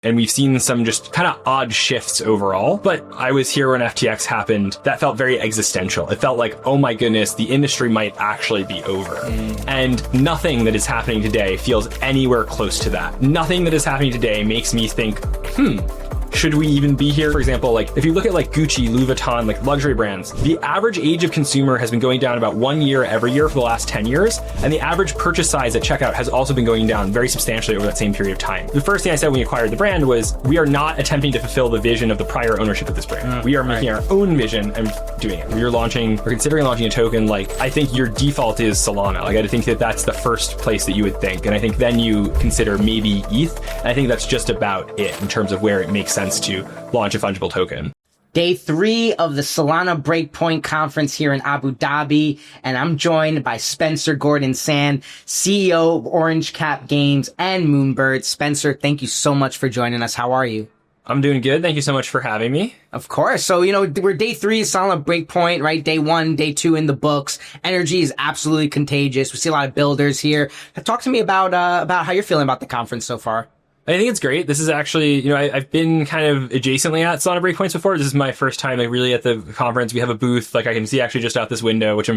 And we've seen some just kind of odd shifts overall. But I was here when FTX happened. That felt very existential. It felt like, oh my goodness, the industry might actually be over. And nothing that is happening today feels anywhere close to that. Nothing that is happening today makes me think, should we even be here? For example, like if you look at like Gucci, Louis Vuitton, like luxury brands, the average age of consumer has been going down about 1 year every year for the last 10 years. And the average purchase size at checkout has also been going down very substantially over that same period of time. The first thing I said when we acquired the brand was, we are not attempting to fulfill the vision of the prior ownership of this brand. We are making our own vision and doing it. We are launching, or considering launching a token. Like, I think your default is Solana. Like, I think that that's the first place that you would think. And I think then you consider maybe ETH. And I think that's just about it in terms of where it makes sense to launch a fungible token. Day 3 of the Solana Breakpoint conference here in Abu Dhabi, and I'm joined by Spencer Gordon-Sand, CEO of Orange Cap Games and Moonbird. Spencer, thank you so much for joining us. How are you? I'm doing good. Thank you so much for having me. Of course. So, we're day 3 of Solana Breakpoint, right? Day 1, day 2 in the books. Energy is absolutely contagious. We see a lot of builders here. Talk to me about how you're feeling about the conference so far. I think it's great. This is actually, I've been kind of adjacently at Solana Breakpoints before. This is my first time, like, really at the conference. We have a booth, like I can see actually just out this window, which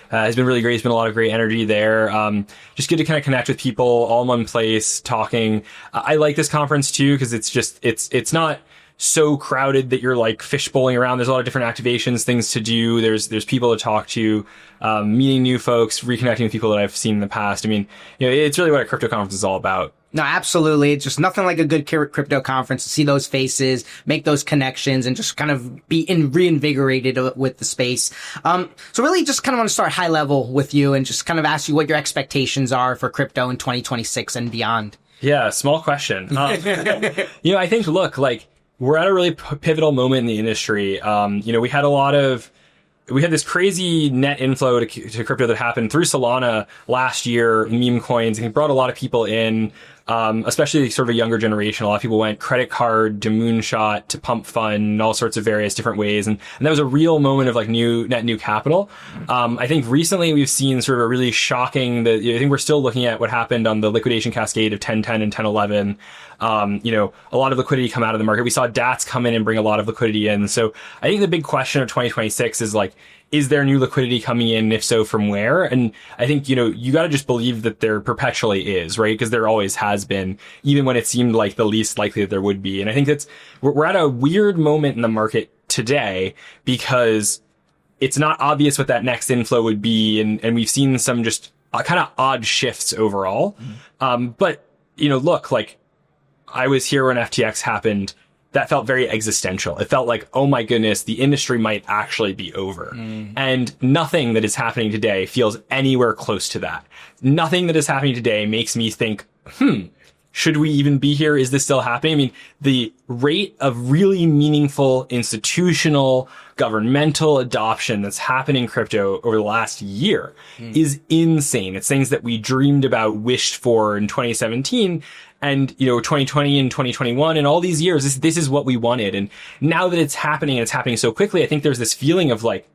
has been really great. It's been a lot of great energy there. Just good to kind of connect with people all in one place, talking. I like this conference too, because it's not so crowded that you're like fishbowling around. There's a lot of different activations, things to do. There's people to talk to, meeting new folks, reconnecting with people that I've seen in the past. I mean, it's really what a crypto conference is all about. No, absolutely. It's just nothing like a good crypto conference to see those faces, make those connections, and just kind of be reinvigorated with the space. So really just kind of want to start high level with you and just kind of ask you what your expectations are for crypto in 2026 and beyond. Yeah, small question. I think, look, like, we're at a really pivotal moment in the industry. We had this crazy net inflow to crypto that happened through Solana last year, meme coins, and it brought a lot of people in, especially sort of a younger generation. A lot of people went credit card to moonshot to pump fund, all sorts of various different ways. And that was a real moment of like net new capital. I think recently we've seen sort of a really shocking I think we're still looking at what happened on the liquidation cascade of 1010 and 1011. A lot of liquidity come out of the market. We saw DATs come in and bring a lot of liquidity in. So I think the big question of 2026 is like, is there new liquidity coming in? If so, from where? And I think, you got to just believe that there perpetually is, right? Because there always has been, even when it seemed like the least likely that there would be. And I think we're at a weird moment in the market today because it's not obvious what that next inflow would be. And we've seen some just kind of odd shifts overall. But, look, like, I was here when FTX happened. That felt very existential. It felt like, oh my goodness, the industry might actually be over. And nothing that is happening today feels anywhere close to that. Nothing that is happening today makes me think, should we even be here? Is this still happening? I mean, the rate of really meaningful institutional governmental adoption that's happened in crypto over the last year is insane. It's things that we dreamed about, wished for in 2017. And, 2020 and 2021 and all these years, this is what we wanted. And now that it's happening and it's happening so quickly, I think there's this feeling of like,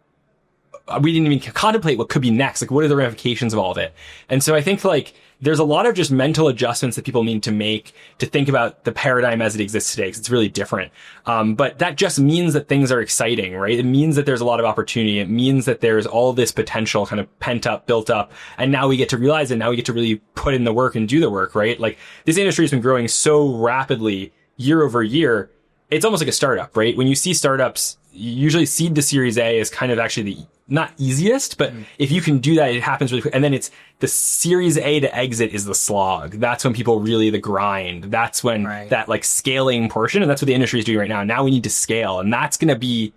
we didn't even contemplate what could be next. Like, what are the ramifications of all of it? And so I think like there's a lot of just mental adjustments that people need to make to think about the paradigm as it exists today, because it's really different. But that just means that things are exciting, right? It means that there's a lot of opportunity. It means that there's all this potential kind of pent up, built up. And now we get to realize it. Now we get to really put in the work and do the work, right? Like, this industry has been growing so rapidly year over year. It's almost like a startup, right? When you see startups, usually seed to Series A is kind of actually the not easiest, but if you can do that, it happens really quick. And then it's the Series A to exit is the slog. That's when people really, the grind. That's when that like scaling portion, and that's what the industry is doing right now. Now we need to scale, and that's going to be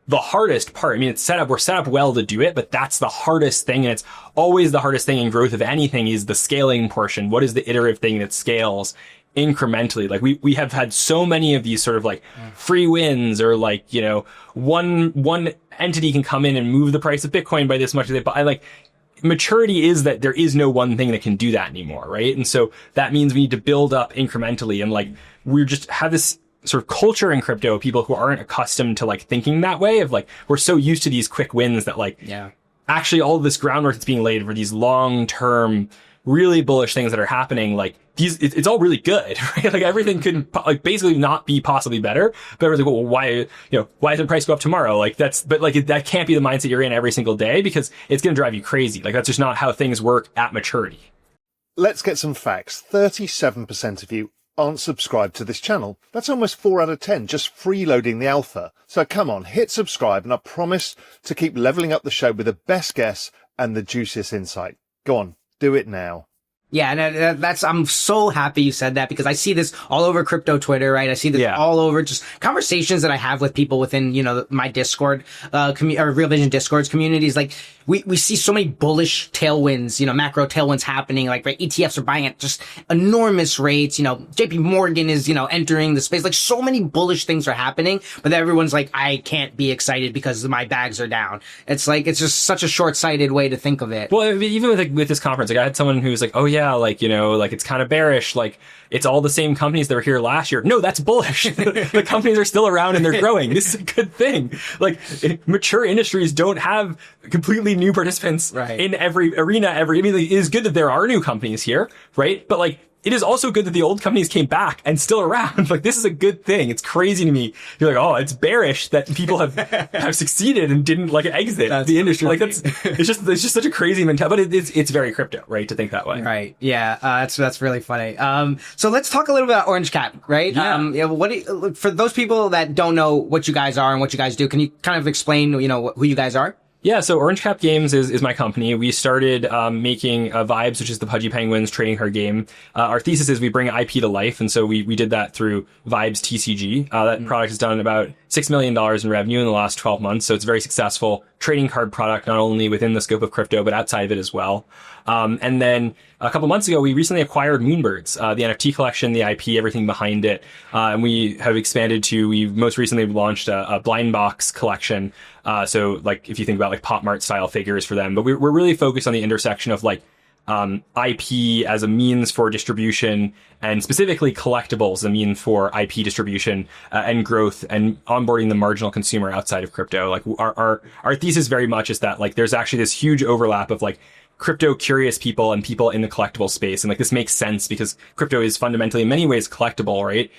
the hardest part. I mean, we're set up well to do it, but that's the hardest thing. And it's always the hardest thing in growth of anything is the scaling portion. What is the iterative thing that scales incrementally? Like we have had so many of these sort of like free wins, or like, one entity can come in and move the price of Bitcoin by this much. But I like, maturity is that there is no one thing that can do that anymore, right? And so that means we need to build up incrementally, and like we just have this sort of culture in crypto, people who aren't accustomed to like thinking that way, of like, we're so used to these quick wins that like, actually all of this groundwork that's being laid for these long-term really bullish things that are happening, like it's all really good, right? Like everything could like basically not be possibly better, but everyone's like, well, why doesn't price go up tomorrow? Like that can't be the mindset you're in every single day, because it's going to drive you crazy. Like that's just not how things work at maturity. Let's get some facts. 37% of you aren't subscribed to this channel. That's almost 4 out of 10 just freeloading the alpha. So come on, hit subscribe, and I promise to keep leveling up the show with the best guests and the juiciest insight. Go on, do it now. Yeah, and I'm so happy you said that, because I see this all over crypto Twitter, right? I see this all over just conversations that I have with people within, my Discord, or Real Vision Discord's communities. Like, we see so many bullish tailwinds, macro tailwinds happening, like, right? ETFs are buying at just enormous rates. JP Morgan is, entering the space. Like, so many bullish things are happening, but everyone's like, I can't be excited because my bags are down. It's like, it's just such a short-sighted way to think of it. Well, even with this conference, like, I had someone who was like, oh yeah, like, like it's kind of bearish. Like it's all the same companies that were here last year. No, that's bullish. The companies are still around and they're growing. This is a good thing. Like mature industries don't have completely new participants in every arena. I mean, it is good that there are new companies here, right? But like, it is also good that the old companies came back and still around. Like, this is a good thing. It's crazy to me. You're like, oh, it's bearish that people have succeeded and didn't like exit the industry. Like it's just such a crazy mentality, but it's very crypto, right? To think that way. Right. Yeah. That's really funny. So let's talk a little bit about Orange Cap, right? Yeah. For those people that don't know what you guys are and what you guys do, can you kind of explain, who you guys are? Yeah, so Orange Cap Games is my company. We started making Vibes, which is the Pudgy Penguins trading card game. Our thesis is we bring IP to life, and so we did that through Vibes TCG. That product has done about $6 million in revenue in the last 12 months, so it's a very successful trading card product, not only within the scope of crypto, but outside of it as well. And then a couple months ago, we recently acquired Moonbirds, the NFT collection, the IP, everything behind it. And we have expanded we've most recently launched a blind box collection. So like, if you think about like Pop Mart style figures for them, but we're really focused on the intersection of like, IP as a means for distribution, and specifically collectibles as a mean for IP distribution, and growth, and onboarding the marginal consumer outside of crypto. Like our thesis very much is that like, there's actually this huge overlap of like, crypto curious people and people in the collectible space. And like, this makes sense because crypto is fundamentally in many ways collectible, right?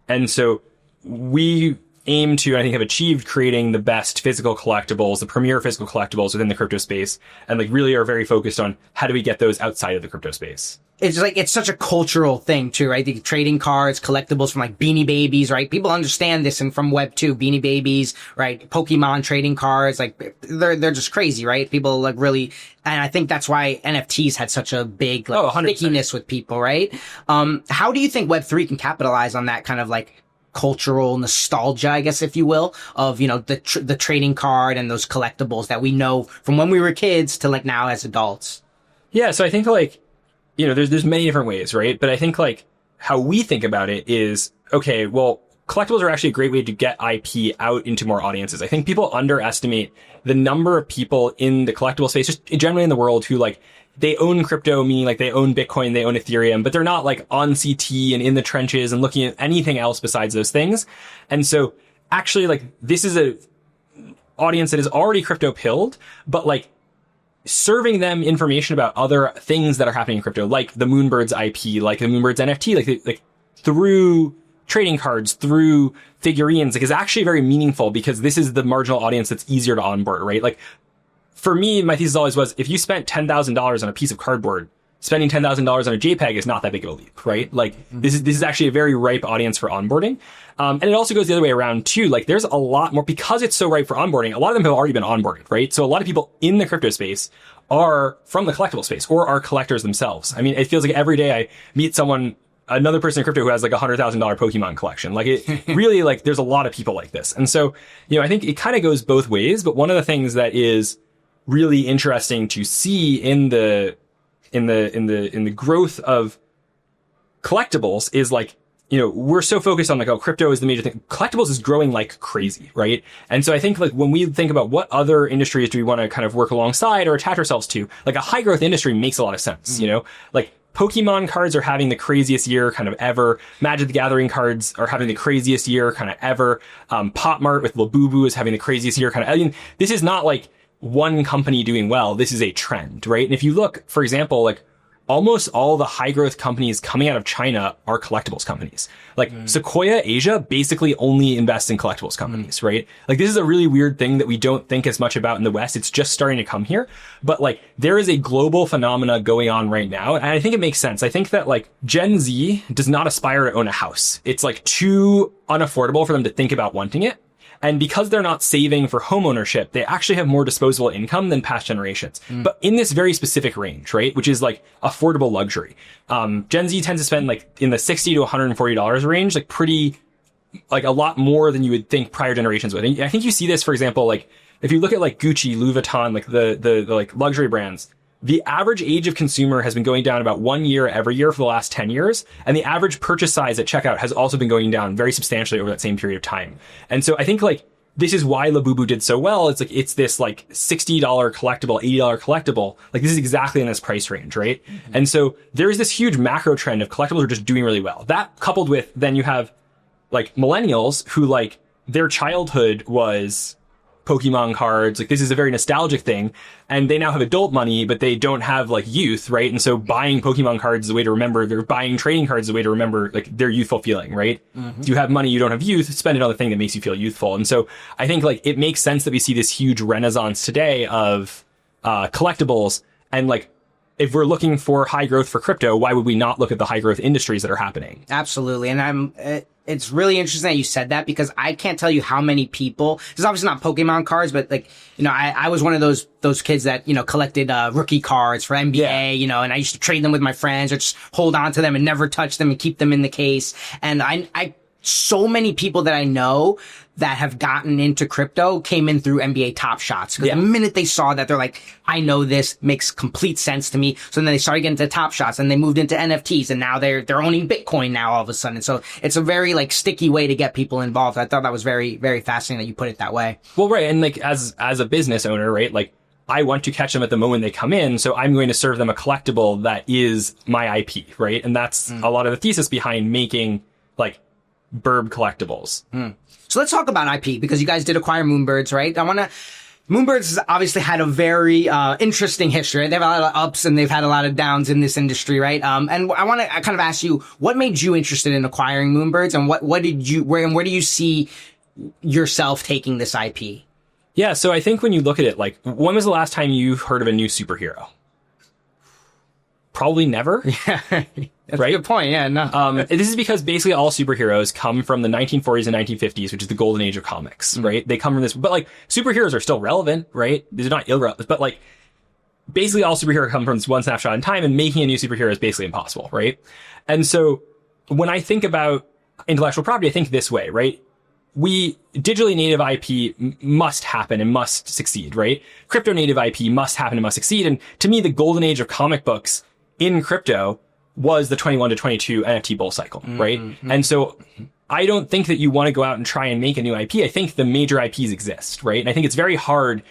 And so we aim to, I think, have achieved creating the best physical collectibles, the premier physical collectibles within the crypto space. And like really are very focused on how do we get those outside of the crypto space. It's like, it's such a cultural thing too, right? The trading cards, collectibles from like Beanie Babies, right? People understand this, and from Web 2, Beanie Babies, right? Pokemon trading cards, like they're just crazy, right? People like really, and I think that's why NFTs had such a big like stickiness with people, right? How do you think Web 3 can capitalize on that kind of like cultural nostalgia, I guess, if you will, of, the trading card and those collectibles that we know from when we were kids to like now as adults? Yeah. So I think like, there's many different ways, right? But I think like how we think about it is, okay, well, collectibles are actually a great way to get IP out into more audiences. I think people underestimate the number of people in the collectible space, just generally in the world, who like, they own crypto, meaning like they own Bitcoin, they own Ethereum, but they're not like on CT and in the trenches and looking at anything else besides those things. And so actually like, this is a audience that is already crypto pilled, but like, serving them information about other things that are happening in crypto, like the Moonbirds IP, like the Moonbirds NFT, like through trading cards, through figurines, like is actually very meaningful, because this is the marginal audience that's easier to onboard, right? Like for me, my thesis always was, if you spent $10,000 on a piece of cardboard, spending $10,000 on a JPEG is not that big of a leap, right? Like this is actually a very ripe audience for onboarding. And it also goes the other way around too. Like there's a lot more, because it's so ripe for onboarding, a lot of them have already been onboarded, right? So a lot of people in the crypto space are from the collectible space or are collectors themselves. I mean, it feels like every day I meet another person in crypto who has like $100,000 Pokemon collection. Like it really, like there's a lot of people like this. And so, I think it kind of goes both ways, but one of the things that is really interesting to see in the growth of collectibles is like, we're so focused on like, oh, crypto is the major thing. Collectibles is growing like crazy, right? And so I think like when we think about what other industries do we want to kind of work alongside or attach ourselves to, like a high growth industry makes a lot of sense, like Pokemon cards are having the craziest year kind of ever. Magic the Gathering cards are having the craziest year kind of ever. Pop Mart with Labubu is having the craziest year kind of, I mean, this is not like one company doing well. This is a trend, right? And if you look, for example, like almost all the high growth companies coming out of China are collectibles companies. Like Sequoia Asia basically only invests in collectibles companies, right? Like this is a really weird thing that we don't think as much about in the West. It's just starting to come here, but like there is a global phenomena going on right now. And I think it makes sense. I think that like Gen Z does not aspire to own a house. It's like too unaffordable for them to think about wanting it. And because they're not saving for home ownership, they actually have more disposable income than past generations. But in this very specific range, right? Which is like affordable luxury. Gen Z tends to spend like in the $60 to $140 range, like pretty, like a lot more than you would think prior generations would. And I think you see this, for example, like if you look at like Gucci, Louis Vuitton, like the like luxury brands, the average age of consumer has been going down about 1 year every year for the last 10 years. And the average purchase size at checkout has also been going down very substantially over that same period of time. And so I think like this is why Labubu did so well. It's like, it's this like $60 collectible, $80 collectible. Like this is exactly in this price range, right? And so there is this huge macro trend of collectibles are just doing really well. That coupled with then you have like millennials who like their childhood was Pokemon cards. Like this is a very nostalgic thing, and they now have adult money, but they don't have like youth, right? And so buying Pokemon cards is a way to remember, they're buying trading cards is a way to remember like their youthful feeling, right? If you have money, you don't have youth, spend it on the thing that makes you feel youthful. And so I think like it makes sense that we see this huge renaissance today of collectibles. And like if we're looking for high growth for crypto, why would we not look at the high growth industries that are happening? Absolutely. And it's really interesting that you said that, because I can't tell you how many people, it's obviously not Pokemon cards, but like, you know, I was one of those kids that, you know, collected, rookie cards for NBA, you know, and I used to trade them with my friends or just hold on to them and never touch them and keep them in the case. And so many people that I know that have gotten into crypto came in through NBA Top Shots. Because the minute they saw that, they're like, I know this makes complete sense to me. So then they started getting into Top Shots and they moved into NFTs, and now they're owning Bitcoin now all of a sudden. So it's a very like sticky way to get people involved. I thought that was very, very fascinating that you put it that way. Well, right. And like as a business owner, right? Like I want to catch them at the moment they come in. So I'm going to serve them a collectible that is my IP, right? And that's a lot of the thesis behind making like Burb collectibles. So let's talk about IP, because you guys did acquire Moonbirds, right? Moonbirds has obviously had a very interesting history. Right? They've had a lot of ups and they've had a lot of downs in this industry, right? And I want to kind of ask you, what made you interested in acquiring Moonbirds, and where do you see yourself taking this IP? Yeah, so I think when you look at it, like, when was the last time you heard of a new superhero? Probably never. Yeah, that's right? a good point. Yeah, no. This is because basically all superheroes come from the 1940s and 1950s, which is the golden age of comics, right? They come from this, but like superheroes are still relevant, right? These are not irrelevant, but like basically all superheroes come from this one snapshot in time, and making a new superhero is basically impossible, right? And so when I think about intellectual property, I think this way, right? Digitally native IP must happen and must succeed, right? Crypto native IP must happen and must succeed. And to me, the golden age of comic books in crypto was the 21 to 22 NFT bull cycle, right? And so I don't think that you want to go out and try and make a new IP. I think the major IPs exist, right? And I think it's very hard.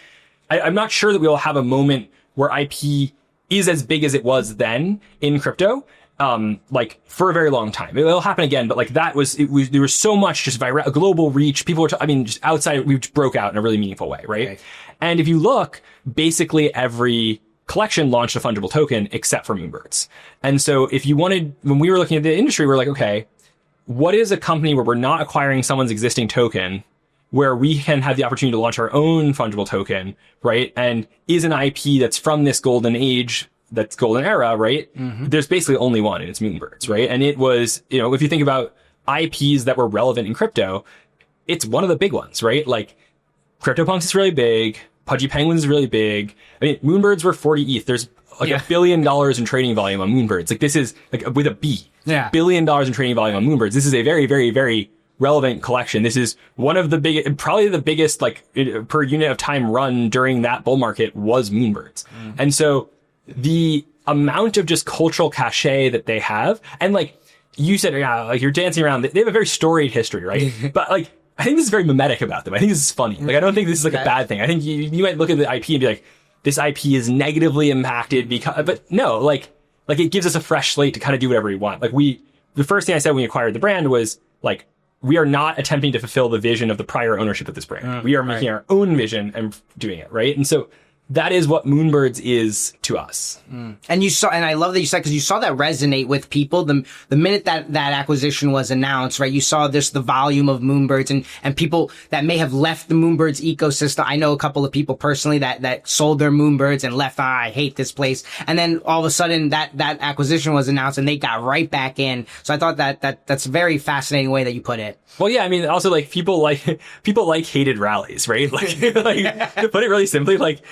I'm not sure that we'll have a moment where IP is as big as it was then in crypto. Like for a very long time. It'll happen again, but like there was so much just global reach. People were, just outside, we just broke out in a really meaningful way, right? And if you look, basically every collection launched a fungible token except for Moonbirds. And so when we were looking at the industry, we're like, okay, what is a company where we're not acquiring someone's existing token, where we can have the opportunity to launch our own fungible token, right? And is an IP that's from this golden age, that's golden era, right? There's basically only one, and it's Moonbirds, right? And it was, if you think about IPs that were relevant in crypto, it's one of the big ones, right? Like CryptoPunks is really big. Pudgy Penguins is really big. I mean, Moonbirds were 40 ETH. There's like $1 billion in trading volume on Moonbirds. Like this is like with a B. Yeah. $1 billion in trading volume on Moonbirds. This is a very, very, very relevant collection. This is one of the biggest, probably the biggest like per unit of time run during that bull market was Moonbirds. And so the amount of just cultural cachet that they have, and like you said, like you're dancing around, they have a very storied history, right? But like, I think this is very mimetic about them. I think this is funny. Like, I don't think this is like a bad thing. I think you might look at the IP and be like, this IP is negatively impacted because, but no, like it gives us a fresh slate to kind of do whatever we want. Like the first thing I said when we acquired the brand was like, we are not attempting to fulfill the vision of the prior ownership of this brand. We are making our own vision and doing it, right? And so that is what Moonbirds is to us. And you saw, and I love that you said, because you saw that resonate with people the minute that acquisition was announced, right? You saw the volume of Moonbirds and people that may have left the Moonbirds ecosystem. I know a couple of people personally that sold their Moonbirds and left. I hate this place. And then all of a sudden that acquisition was announced and they got right back in. So I thought that's a very fascinating way that you put it. Well, yeah, I mean, also, like, people like hated rallies, right? Like, to put it really simply, like,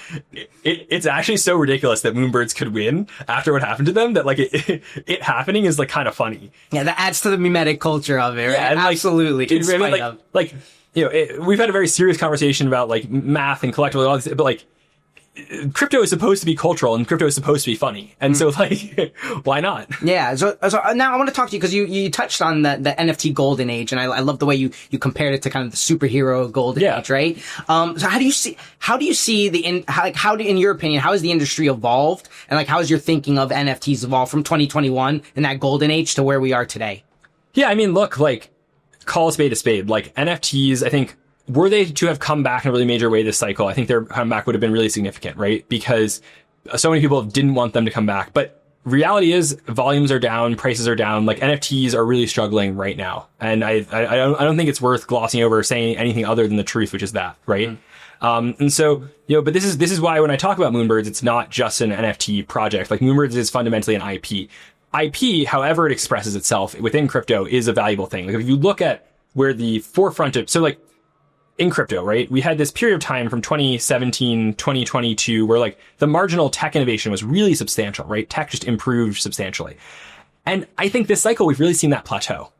it's actually so ridiculous that Moonbirds could win after what happened to them that, like, it happening is, like, kind of funny. Yeah, that adds to the mimetic culture of it, right? Yeah, and, absolutely. Like, you know, we've had a very serious conversation about, like, math and collectibles and all this, but, like, crypto is supposed to be cultural and crypto is supposed to be funny. And so, like, why not? Yeah. So now I want to talk to you because you touched on the NFT golden age, and I love the way you compared it to kind of the superhero golden age, right? So how do you see in your opinion, how has the industry evolved, and like, how has your thinking of NFTs evolved from 2021 and that golden age to where we are today? Yeah. I mean, look, like, call a spade a spade. Like, NFTs, I think, were they to have come back in a really major way this cycle, I think their comeback would have been really significant, right? Because so many people didn't want them to come back. But reality is volumes are down, prices are down. Like, NFTs are really struggling right now. And I don't think it's worth glossing over saying anything other than the truth, which is that, right? And so, you know, but this is why when I talk about Moonbirds, it's not just an NFT project. Like, Moonbirds is fundamentally an IP. IP, however it expresses itself within crypto, is a valuable thing. Like, if you look at where the forefront of, so like, in crypto, right? We had this period of time from 2017, 2022, where like the marginal tech innovation was really substantial, right? Tech just improved substantially. And I think this cycle, we've really seen that plateau.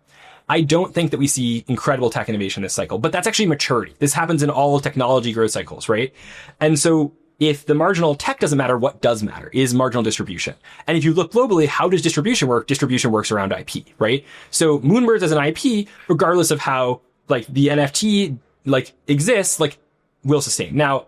I don't think that we see incredible tech innovation this cycle, but that's actually maturity. This happens in all technology growth cycles, right? And so if the marginal tech doesn't matter, what does matter is marginal distribution. And if you look globally, how does distribution work? Distribution works around IP, right? So Moonbirds as an IP, regardless of how like the NFT like exists, like will sustain. Now,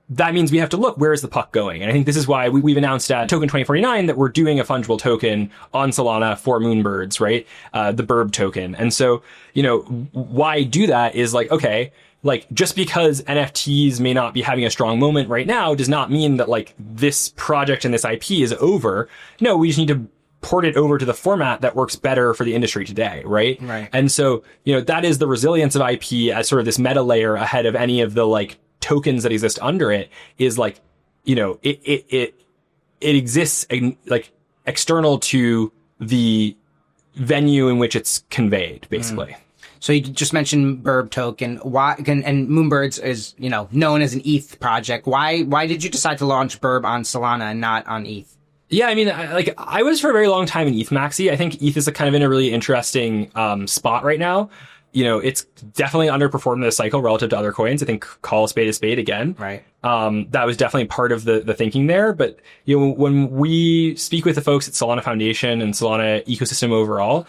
that means we have to look, where is the puck going? And I think this is why we've announced at Token 2049 that we're doing a fungible token on Solana for Moonbirds, right? The Burb token. And so, you know, why do that is like, okay, like just because NFTs may not be having a strong moment right now does not mean that like this project and this IP is over. No, we just need to port it over to the format that works better for the industry today, right? Right. And so, you know, that is the resilience of IP as sort of this meta layer ahead of any of the like tokens that exist under it is like, you know, it exists like external to the venue in which it's conveyed, basically. So you just mentioned Burb token. Why and Moonbirds is, you know, known as an ETH project. Why did you decide to launch Burb on Solana and not on ETH? Yeah, I mean, I was for a very long time in ETH maxi. I think ETH is kind of in a really interesting spot right now. You know, it's definitely underperformed this cycle relative to other coins. I think call a spade again. Right. That was definitely part of the thinking there. But, you know, when we speak with the folks at Solana Foundation and Solana ecosystem overall,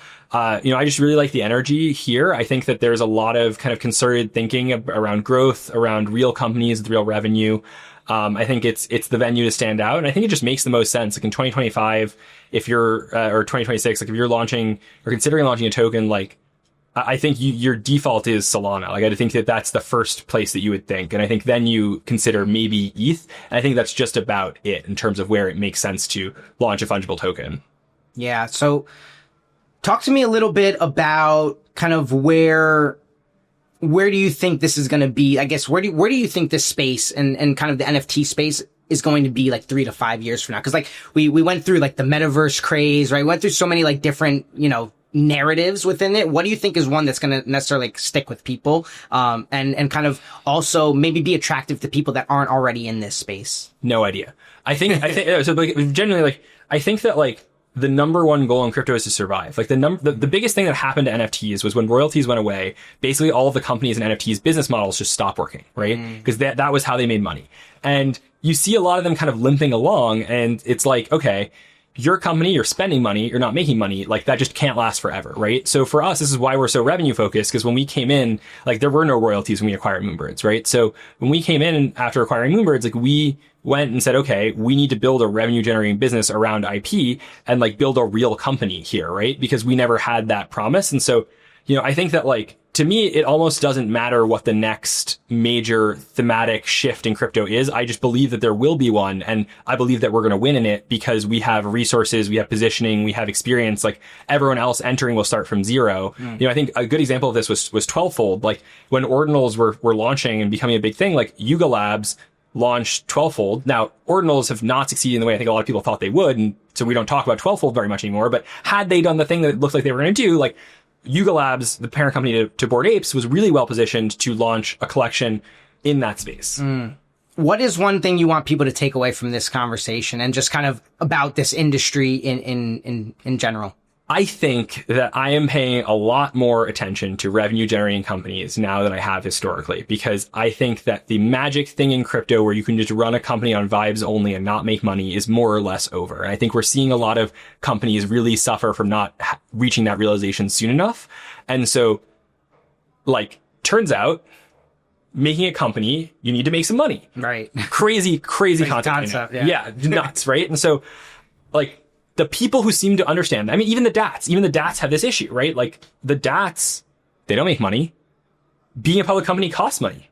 you know, I just really like the energy here. I think that there's a lot of kind of concerted thinking around growth, around real companies with real revenue. I think it's the venue to stand out. And I think it just makes the most sense. Like in 2025, if you're, or 2026, like if you're launching or considering launching a token, like, I think your default is Solana. Like, I think that that's the first place that you would think. And I think then you consider maybe ETH. And I think that's just about it in terms of where it makes sense to launch a fungible token. Yeah. So talk to me a little bit about kind of where do you think this is going to be? I guess, where do you think this space and kind of the NFT space is going to be like 3 to 5 years from now? Cause like we went through like the metaverse craze, right? We went through so many like different, you know, narratives within it. What do you think is one that's going to necessarily like stick with people? And kind of also maybe be attractive to people that aren't already in this space? No idea. I think, so like, generally, like, I think that like, the number one goal in crypto is to survive. Like the biggest thing that happened to NFTs was when royalties went away, basically all of the companies and NFTs business models just stopped working, right? Because that was how they made money. And you see a lot of them kind of limping along, and it's like, okay, your company, you're spending money, you're not making money, like that just can't last forever, right? So for us, this is why we're so revenue focused, because when we came in, like there were no royalties when we acquired Moonbirds, right? So when we came in after acquiring Moonbirds, like we went and said, okay, we need to build a revenue generating business around IP and like build a real company here, right? Because we never had that promise. And so, you know, I think that like to me, it almost doesn't matter what the next major thematic shift in crypto is. I just believe that there will be one. And I believe that we're going to win in it because we have resources, we have positioning, we have experience. Like everyone else entering will start from zero. I think a good example of this was 12-fold. Like when ordinals were launching and becoming a big thing, like Yuga Labs launched 12-fold. Now, ordinals have not succeeded in the way I think a lot of people thought they would. And so we don't talk about 12-fold very much anymore. But had they done the thing that it looked like they were going to do, like Yuga Labs, the parent company to Bored Apes, was really well positioned to launch a collection in that space. What is one thing you want people to take away from this conversation and just kind of about this industry in general? I think that I am paying a lot more attention to revenue generating companies now than I have historically, because I think that the magic thing in crypto where you can just run a company on vibes only and not make money is more or less over. And I think we're seeing a lot of companies really suffer from not reaching that realization soon enough. And so, like, turns out making a company, you need to make some money. Right. Crazy concept. Yeah, nuts, right? And so, like, the people who seem to understand, I mean, even the DATs have this issue, right? Like the DATs, they don't make money. Being a public company costs money.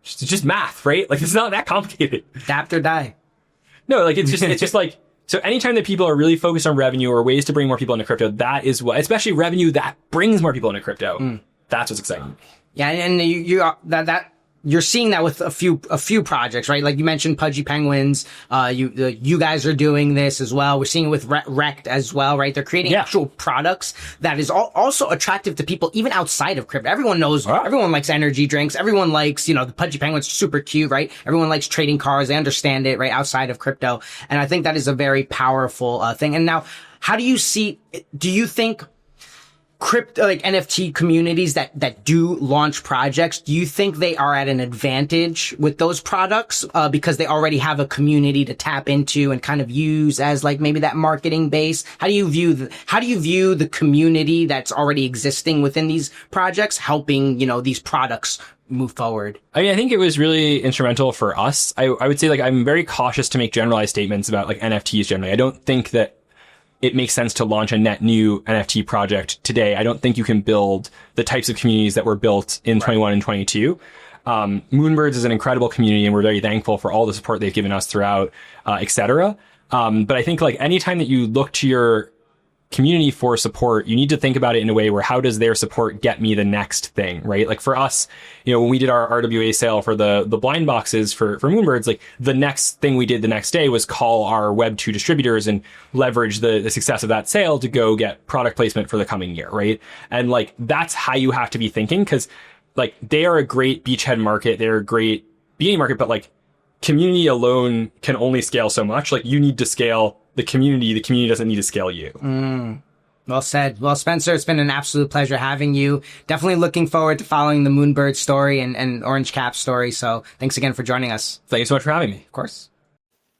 It's just math, right? Like it's not that complicated. Adapt or die. No, like it's just like, so anytime that people are really focused on revenue or ways to bring more people into crypto, that is what, especially revenue that brings more people into crypto. That's what's exciting. Yeah. And you're seeing that with a few projects, right? Like you mentioned Pudgy Penguins. You guys are doing this as well. We're seeing it with Rect as well, right? They're creating actual products that is also attractive to people even outside of crypto. Everyone knows, everyone likes energy drinks. Everyone likes, the Pudgy Penguins, super cute, right? Everyone likes trading cars. They understand it, right? Outside of crypto. And I think that is a very powerful thing. And now, do you think crypto, like NFT communities that do launch projects, do you think they are at an advantage with those products because they already have a community to tap into and kind of use as like maybe that marketing base? How do you view the community that's already existing within these projects helping, these products move forward? I mean, I think it was really instrumental for us. I would say like I'm very cautious to make generalized statements about like NFTs generally. I don't think that it makes sense to launch a net new NFT project today. I don't think you can build the types of communities that were built in 21 and 22. Moonbirds is an incredible community and we're very thankful for all the support they've given us throughout, et cetera. But I think like anytime that you look to your community for support, you need to think about it in a way where how does their support get me the next thing, right? Like for us, when we did our RWA sale for the blind boxes for Moonbirds, like the next thing we did the next day was call our Web 2 distributors and leverage the success of that sale to go get product placement for the coming year, right? And like that's how you have to be thinking, because like they are a great beachhead market, they're a great beginning market, but like community alone can only scale so much. Like you need to scale the community doesn't need to scale you. Well said. Well, Spencer, it's been an absolute pleasure having you. Definitely looking forward to following the Moonbird story and Orange Cap story. So thanks again for joining us. Thank you so much for having me. Of course.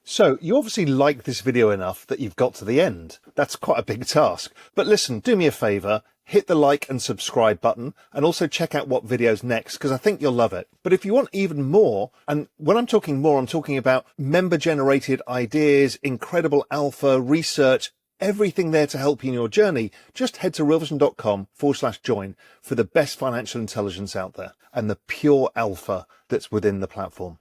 So you obviously like this video enough that you've got to the end. That's quite a big task. But listen, do me a favor, hit the like and subscribe button and also check out what video's next because I think you'll love it. But if you want even more, and when I'm talking more, I'm talking about member generated ideas, incredible alpha, research, everything there to help you in your journey, just head to realvision.com/join for the best financial intelligence out there and the pure alpha that's within the platform.